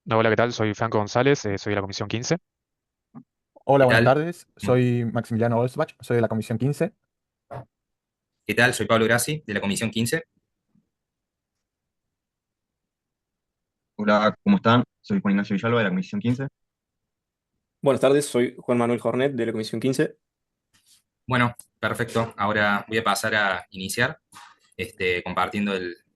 Hola, ¿qué tal? Soy Franco González, soy de la Comisión 15. Hola, ¿Qué buenas tal? tardes. Soy Maximiliano Olsbach, soy de la Comisión 15. ¿Qué tal? Soy Pablo Grassi, de la Comisión 15. Hola, ¿cómo están? Soy Juan Ignacio Villalba de la Comisión 15. Buenas tardes, soy Juan Manuel Jornet de la Comisión 15. Bueno, perfecto. Ahora voy a pasar a iniciar compartiendo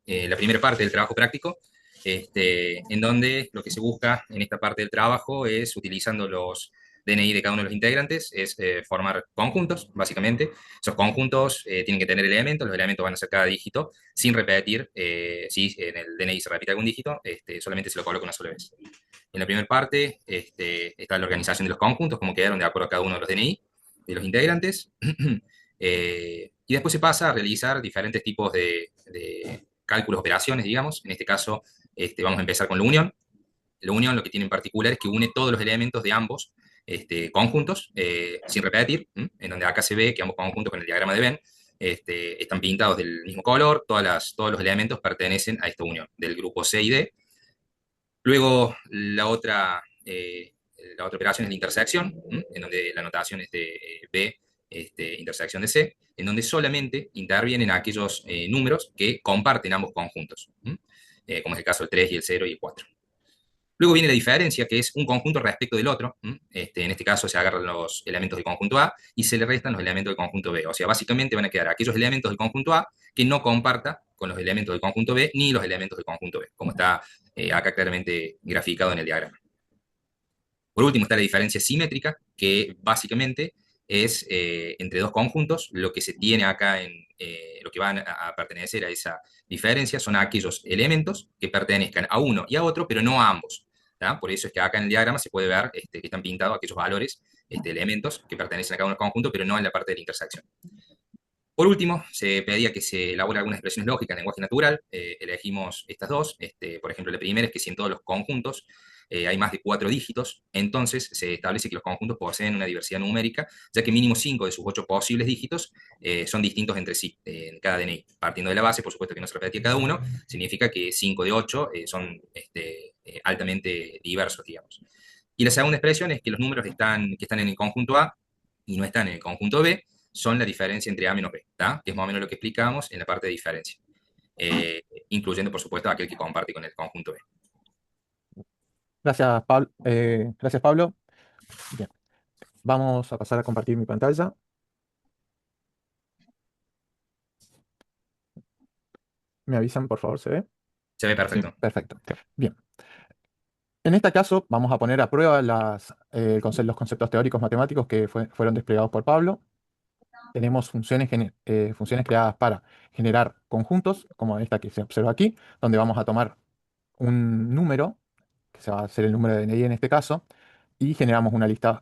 la primera parte del trabajo práctico, en donde lo que se busca en esta parte del trabajo es, utilizando los DNI de cada uno de los integrantes, es formar conjuntos, básicamente. Esos conjuntos tienen que tener elementos, los elementos van a ser cada dígito, sin repetir. Si en el DNI se repite algún dígito, solamente se lo coloca una sola vez. En la primera parte está la organización de los conjuntos, cómo quedaron de acuerdo a cada uno de los DNI de los integrantes. Y después se pasa a realizar diferentes tipos de cálculos, operaciones, digamos. En este caso, vamos a empezar con la unión. La unión lo que tiene en particular es que une todos los elementos de ambos conjuntos, sin repetir, en donde acá se ve que ambos conjuntos con el diagrama de Venn están pintados del mismo color, todos los elementos pertenecen a esta unión del grupo C y D. Luego, la otra operación es la intersección, en donde la notación es de B, intersección de C, en donde solamente intervienen aquellos números que comparten ambos conjuntos, como es el caso del 3 y el 0 y el 4. Luego viene la diferencia, que es un conjunto respecto del otro. En este caso se agarran los elementos del conjunto A y se le restan los elementos del conjunto B. O sea, básicamente van a quedar aquellos elementos del conjunto A que no comparta con los elementos del conjunto B ni los elementos del conjunto B, como está acá claramente graficado en el diagrama. Por último está la diferencia simétrica, que básicamente es entre dos conjuntos. Lo que se tiene acá lo que van a pertenecer a esa diferencia son aquellos elementos que pertenezcan a uno y a otro, pero no a ambos. ¿Tá? Por eso es que acá en el diagrama se puede ver que están pintados aquellos valores, elementos que pertenecen a cada uno del conjunto, pero no en la parte de la intersección. Por último, se pedía que se elabore algunas expresiones lógicas en lenguaje natural. Elegimos estas dos. Por ejemplo, la primera es que si en todos los conjuntos hay más de 4 dígitos, entonces se establece que los conjuntos poseen una diversidad numérica, ya que mínimo 5 de sus 8 posibles dígitos son distintos entre sí, en cada DNI. Partiendo de la base, por supuesto que no se repetía cada uno, significa que 5 de 8 son altamente diversos, digamos. Y la segunda expresión es que los números que están en el conjunto A y no están en el conjunto B son la diferencia entre A menos B, ¿tá? Que es más o menos lo que explicábamos en la parte de diferencia, incluyendo, por supuesto, aquel que comparte con el conjunto B. Gracias, Pablo. Gracias, Pablo. Bien, vamos a pasar a compartir mi pantalla. ¿Me avisan, por favor? ¿Se ve? Se ve Sí, perfecto. Perfecto. Bien. En este caso, vamos a poner a prueba los conceptos teóricos matemáticos que fueron desplegados por Pablo. Tenemos funciones creadas para generar conjuntos, como esta que se observa aquí, donde vamos a tomar un número, que se va a hacer el número de DNI en este caso, y generamos una lista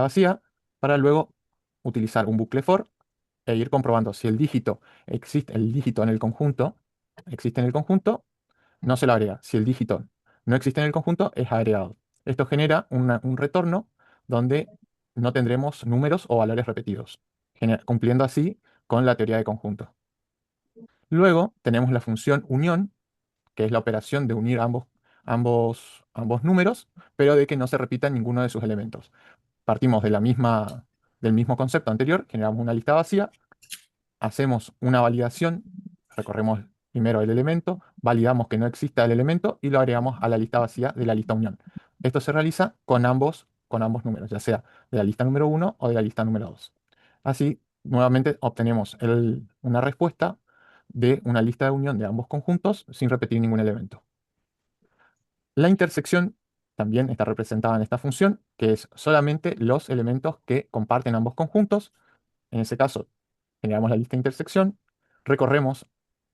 vacía para luego utilizar un bucle for e ir comprobando si el dígito en el conjunto, existe en el conjunto, no se lo agrega. Si el dígito no existe en el conjunto, es agregado. Esto genera un retorno donde no tendremos números o valores repetidos, cumpliendo así con la teoría de conjuntos. Luego tenemos la función unión, que es la operación de unir ambos números, pero de que no se repita ninguno de sus elementos. Partimos del mismo concepto anterior, generamos una lista vacía, hacemos una validación, recorremos primero el elemento, validamos que no exista el elemento y lo agregamos a la lista vacía de la lista unión. Esto se realiza con ambos números, ya sea de la lista número 1 o de la lista número 2. Así, nuevamente obtenemos una respuesta de una lista de unión de ambos conjuntos sin repetir ningún elemento. La intersección también está representada en esta función, que es solamente los elementos que comparten ambos conjuntos. En ese caso, generamos la lista de intersección, recorremos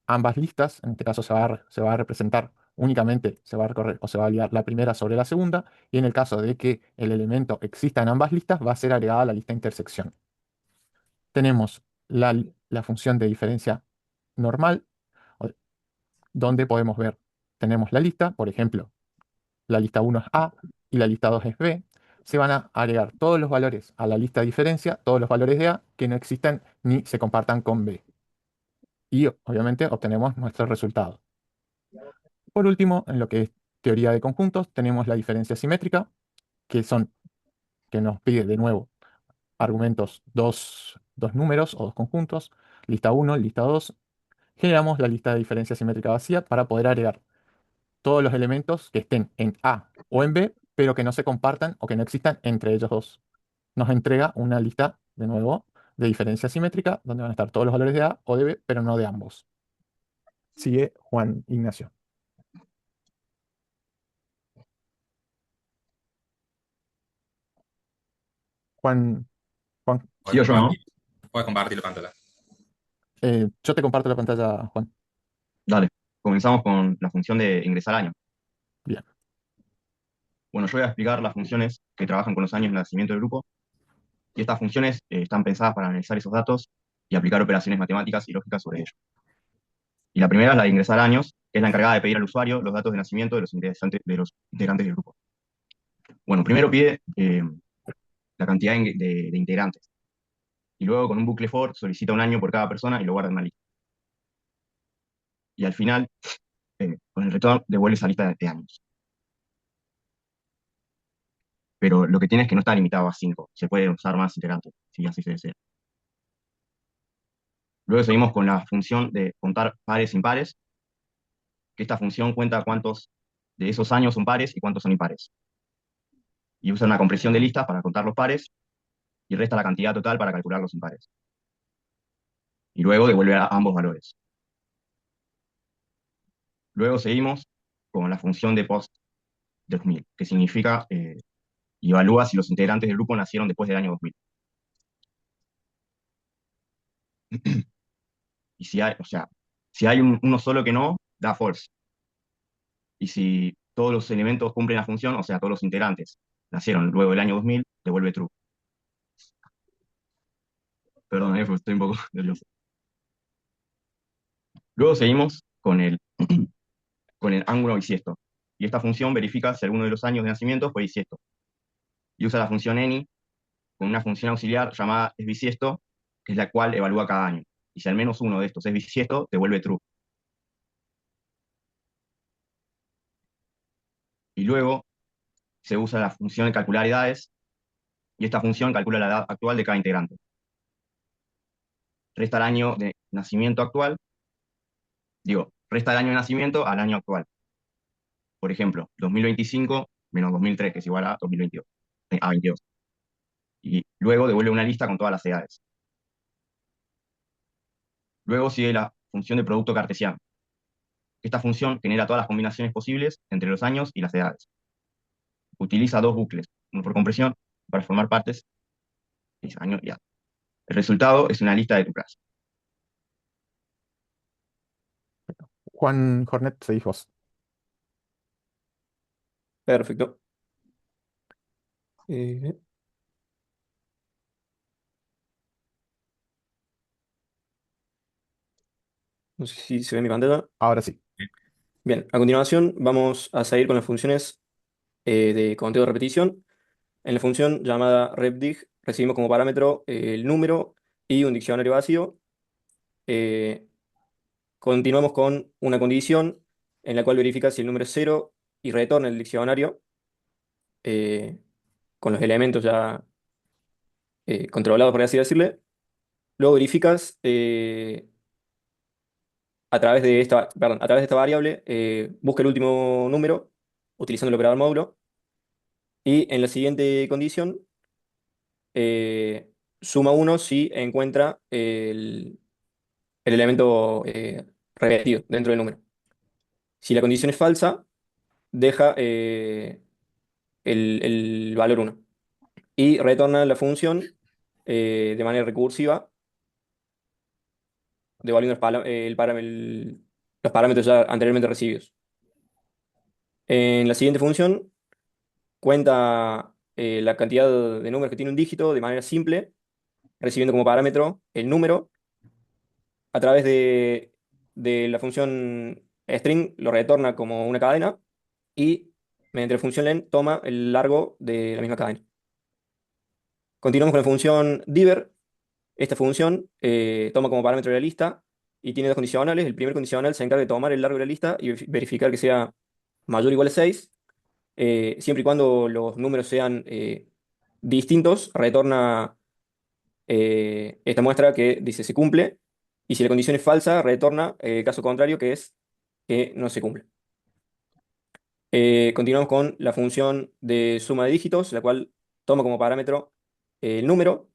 ambas listas, en este caso se va a representar únicamente, se va a recorrer o se va a validar la primera sobre la segunda, y en el caso de que el elemento exista en ambas listas, va a ser agregada a la lista de intersección. Tenemos la función de diferencia normal, o- donde podemos ver, tenemos la lista, por ejemplo, la lista 1 es A y la lista 2 es B. Se van a agregar todos los valores a la lista de diferencia, todos los valores de A que no existan ni se compartan con B. Y obviamente obtenemos nuestro resultado. Por último, en lo que teoría de conjuntos, tenemos la diferencia simétrica, que nos pide de nuevo argumentos, dos números o dos conjuntos, lista 1, lista 2. Generamos la lista de diferencia simétrica vacía para poder agregar todos los elementos que estén en A o en B, pero que no se compartan o que no existan entre ellos dos. Nos entrega una lista, de nuevo, de diferencia simétrica, donde van a estar todos los valores de A o de B, pero no de ambos. Sigue Juan Ignacio. Juan, Juan, Sigo yo, ¿no? Puedes compartir la pantalla. yo te comparto la pantalla, Juan. Dale. Comenzamos con la función de ingresar año. Bien. Bueno, yo voy a explicar las funciones que trabajan con los años de nacimiento del grupo. Y estas funciones están pensadas para analizar esos datos y aplicar operaciones matemáticas y lógicas sobre ellos. Y la primera es la de ingresar años, que es la encargada de pedir al usuario los datos de nacimiento de los integrantes del grupo. Bueno, primero pide la cantidad de integrantes. Y luego con un bucle for solicita un año por cada persona y lo guarda en una lista. Y al final, con el retorno, devuelve esa lista de años. Pero lo que tiene es que no está limitado a 5. Se puede usar más integrantes, si así se desea. Luego seguimos con la función de contar pares e impares, que esta función cuenta cuántos de esos años son pares y cuántos son impares. Y usa una compresión de listas para contar los pares y resta la cantidad total para calcular los impares. Y luego devuelve a ambos valores. Luego seguimos con la función de post-2000, que significa y evalúa si los integrantes del grupo nacieron después del año 2000. Y si hay, o sea, si hay uno solo que no, da false. Y si todos los elementos cumplen la función, o sea, todos los integrantes nacieron luego del año 2000, devuelve true. Perdón, porque estoy un poco nervioso. Luego seguimos con el ángulo bisiesto. Y esta función verifica si alguno de los años de nacimiento fue bisiesto. Y usa la función any con una función auxiliar llamada es bisiesto, que es la cual evalúa cada año. Y si al menos uno de estos es bisiesto, devuelve true. Y luego se usa la función de calcular edades, y esta función calcula la edad actual de cada integrante. Resta el año de nacimiento actual, resta el año de nacimiento al año actual. Por ejemplo, 2025 menos 2003, que es igual a 2022, a 22. Y luego devuelve una lista con todas las edades. Luego sigue la función de producto cartesiano. Esta función genera todas las combinaciones posibles entre los años y las edades. Utiliza dos bucles, uno por compresión, para formar partes, es año y edad. El resultado es una lista de tu clase. Juan Jornet, seguís vos. Perfecto. Eh, no sé si se ve mi pantalla. Ahora sí. Bien, a continuación vamos a seguir con las funciones de conteo de repetición. En la función llamada repdig recibimos como parámetro el número y un diccionario vacío. Eh, Continuamos con una condición en la cual verifica si el número es cero y retorna el diccionario eh, con los elementos ya controlados, por así decirle. Luego verificas a través de esta, perdón, a través de esta variable, busca el último número utilizando el operador módulo y en la siguiente condición suma 1 si encuentra el elemento repetido dentro del número. Si la condición es falsa, deja el valor 1 y retorna la función de manera recursiva, devolviendo los parámetros ya anteriormente recibidos. En la siguiente función cuenta la cantidad de números que tiene un dígito de manera simple, recibiendo como parámetro el número. A través de la función string lo retorna como una cadena y mediante la función len toma el largo de la misma cadena. Continuamos con la función diver. Esta función toma como parámetro la lista y tiene dos condicionales. El primer condicional se encarga de tomar el largo de la lista y verificar que sea mayor o igual a 6, siempre y cuando los números sean distintos, retorna esta muestra que dice se cumple, y si la condición es falsa, retorna el caso contrario, que es que no se cumple. Continuamos con la función de suma de dígitos, la cual toma como parámetro el número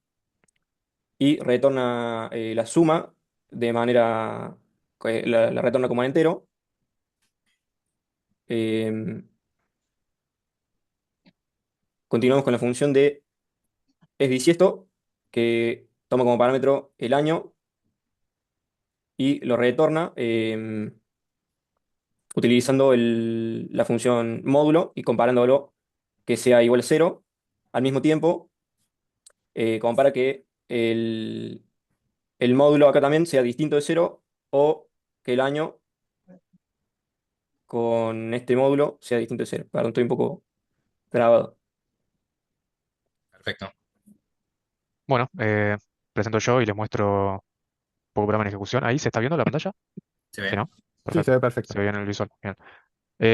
y retorna la suma de manera, la retorna como entero. Eh, Continuamos con la función de es bisiesto, que toma como parámetro el año y lo retorna utilizando la función módulo y comparándolo que sea igual a 0. Al mismo tiempo, compara que el módulo acá también sea distinto de 0 o que el año con este módulo sea distinto de 0. Perdón, estoy un poco trabado. Perfecto. Bueno, presento yo y les muestro un poco programa en ejecución. ¿Ahí se está viendo la pantalla? Se Sí, ve. ¿no? Sí, se Perfecto. ve perfecto. Se ve bien el visual. Bien.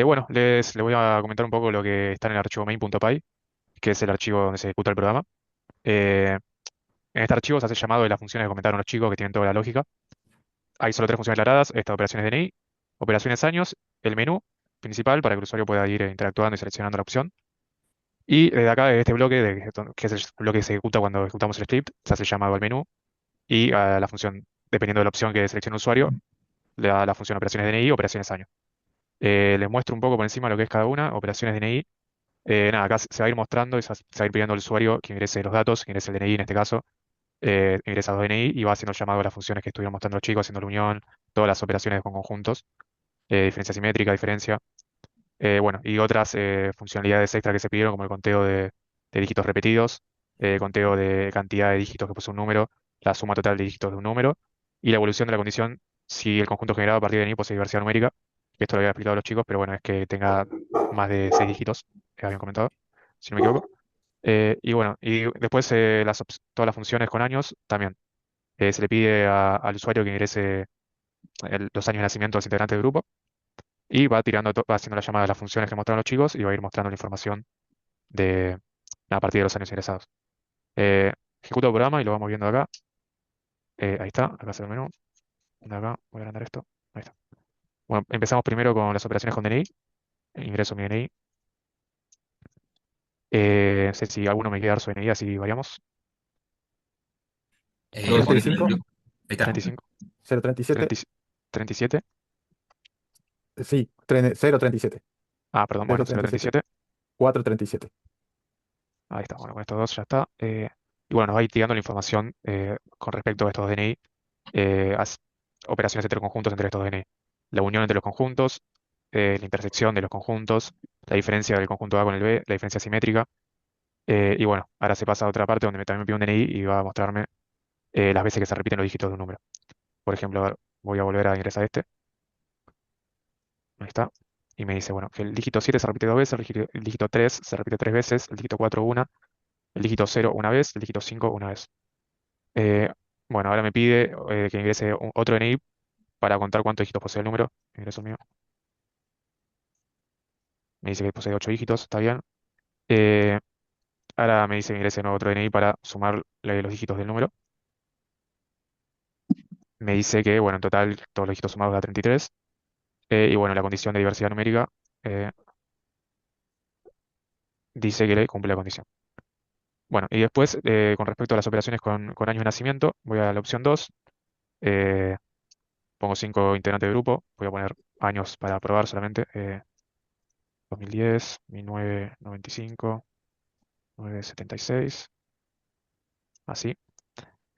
Bueno, les voy a comentar un poco lo que está en el archivo main.py, que es el archivo donde se ejecuta el programa. Eh, en este archivo se hace llamado de las funciones que comentaron los chicos, que tienen toda la lógica. Hay solo tres funciones declaradas: esta operaciones DNI, operaciones años, el menú principal para que el usuario pueda ir interactuando y seleccionando la opción. Y desde acá, de este bloque, que es el bloque que se ejecuta cuando ejecutamos el script, se hace llamado al menú y a la función, dependiendo de la opción que seleccione el usuario, le da la función operaciones DNI, operaciones año. Les muestro un poco por encima lo que es cada una. Operaciones DNI. Nada, acá se va a ir mostrando y se va a ir pidiendo al usuario que ingrese los datos, que ingrese el DNI en este caso, ingresa los DNI y va haciendo el llamado a las funciones que estuvieron mostrando los chicos, haciendo la unión, todas las operaciones con conjuntos, diferencia simétrica, diferencia. Bueno, y otras funcionalidades extra que se pidieron, como el conteo de dígitos repetidos, conteo de cantidad de dígitos que posee un número, la suma total de dígitos de un número, y la evolución de la condición si el conjunto generado a partir de DNI posee diversidad numérica, que esto lo había explicado a los chicos, pero bueno, es que tenga más de 6 dígitos, que habían comentado, si no me equivoco. Y bueno, y después todas las funciones con años también. Se le pide al usuario que ingrese los años de nacimiento de los integrantes del grupo y va tirando, va haciendo la llamada de las funciones que mostraron los chicos y va a ir mostrando la información de a partir de los años ingresados. Eh, Ejecuto el programa y lo vamos viendo acá. Ahí está, acá está el menú. De acá, voy a agrandar esto. Ahí está. Bueno, empezamos primero con las operaciones con DNI. Ingreso mi DNI. No sé si alguno me quiere dar su DNI, así variamos. Poner 95, ahí está. 35, 037, 30, 37. sí, 037, Ah, perdón, bueno, 037, 037. 437. Ahí está, bueno, con estos dos ya está. Y bueno, nos va a ir tirando la información con respecto a estos DNI, operaciones entre conjuntos entre estos DNI, la unión entre los conjuntos, la intersección de los conjuntos, la diferencia del conjunto A con el B, la diferencia simétrica. Y bueno, ahora se pasa a otra parte donde también me pide un DNI y va a mostrarme las veces que se repiten los dígitos de un número. Por ejemplo, a ver, voy a volver a ingresar este. Ahí está. Y me dice, bueno, que el dígito 7 se repite dos veces, el dígito 3 se repite tres veces, el dígito 4 una, el dígito 0 una vez, el dígito 5 una vez. Eh, bueno, ahora me pide que ingrese otro DNI para contar cuántos dígitos posee el número. Ingreso el mío. Me dice que posee 8 dígitos, está bien. Eh, Ahora me dice que ingrese nuevo otro DNI para sumar los dígitos del número. Me dice que, bueno, en total todos los dígitos sumados da 33. Y bueno, la condición de diversidad numérica eh, dice que le cumple la condición. Bueno, y después, con respecto a las operaciones con años de nacimiento, voy a la opción 2. eh, Pongo 5 integrantes de grupo. Voy a poner años para probar solamente. 2010, 1995, 976, así.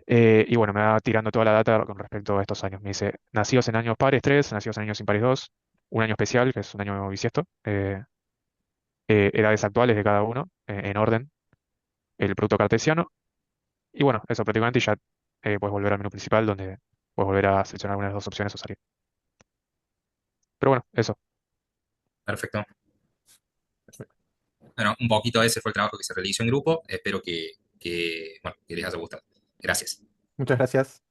Y bueno, me va tirando toda la data con respecto a estos años. Me dice, nacidos en años pares 3, nacidos en años impares 2, un año especial, que es un año bisiesto, edades actuales de cada uno, en orden, el producto cartesiano. Y bueno, eso prácticamente y ya puedes volver al menú principal donde puedes volver a seleccionar algunas de las dos opciones o salir. Pero bueno, eso. Perfecto. Bueno, un poquito ese fue el trabajo que se realizó en grupo. Espero bueno, que les haya gustado. Gracias. Muchas gracias.